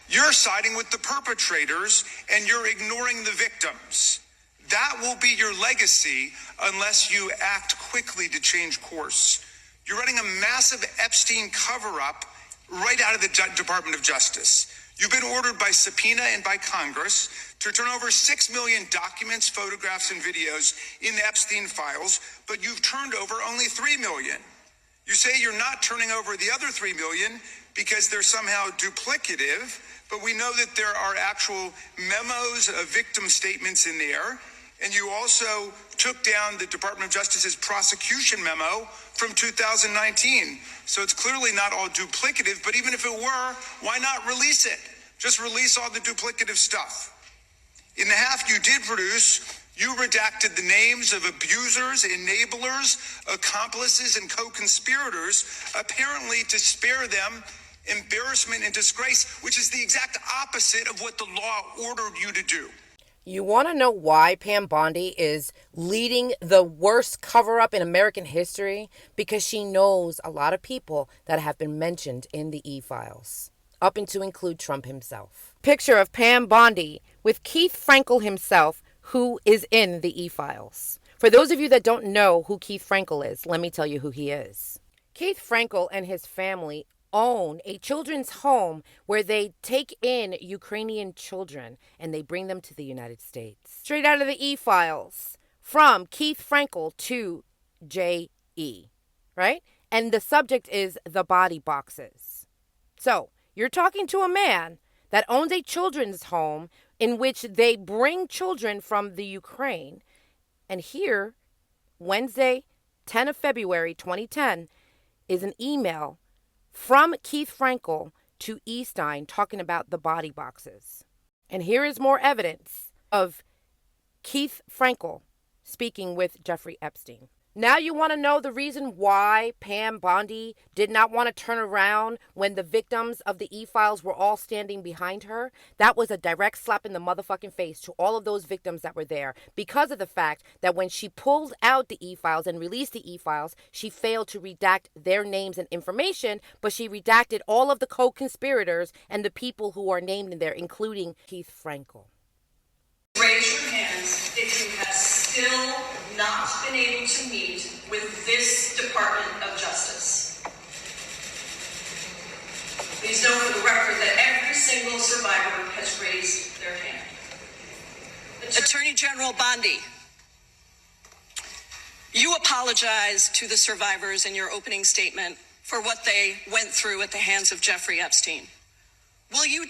You're siding with the perpetrators and you're ignoring the victims. That will be your legacy unless you act quickly to change course. You're running a massive Epstein cover-up right out of the Department of Justice. You've been ordered by subpoena and by Congress to turn over 6 million documents, photographs, and videos in the Epstein files, but you've turned over only 3 million. You say you're not turning over the other 3 million because they're somehow duplicative, but we know that there are actual memos of victim statements in there. And you also took down the Department of Justice's prosecution memo from 2019. So it's clearly not all duplicative, but even if it were, why not release it? Just release all the duplicative stuff. In the half you did produce, you redacted the names of abusers, enablers, accomplices, and co-conspirators, apparently to spare them embarrassment and disgrace, which is the exact opposite of what the law ordered you to do. You want to know why Pam Bondi is leading the worst cover-up in American history? Because she knows a lot of people that have been mentioned in the e-files, up and to include Trump himself. Picture of Pam Bondi with Keith Frankel himself, who is in the e-files. For those of you that don't know who Keith Frankel is, let me tell you who he is. Keith Frankel and his family own a children's home where they take in Ukrainian children and they bring them to the United States. Straight out of the e-files, from Keith Frankel to J.E., right? And the subject is the body boxes. So you're talking to a man that owns a children's home in which they bring children from the Ukraine. And here, Wednesday, 10 of February 2010, is an email from Keith Frankel to Epstein talking about the body boxes. And here is more evidence of Keith Frankel speaking with Jeffrey Epstein. Now you want to know the reason why Pam Bondi did not want to turn around when the victims of the e-files were all standing behind her? That was a direct slap in the motherfucking face to all of those victims that were there, because of the fact that when she pulled out the e-files and released the e-files, she failed to redact their names and information, but she redacted all of the co-conspirators and the people who are named in there, including Keith Frankel. Raise your hands if you have still not been able to meet with this Department of Justice. Please note for the record that every single survivor has raised their hand. Attorney General Bondi, you apologized to the survivors in your opening statement for what they went through at the hands of Jeffrey Epstein. Will you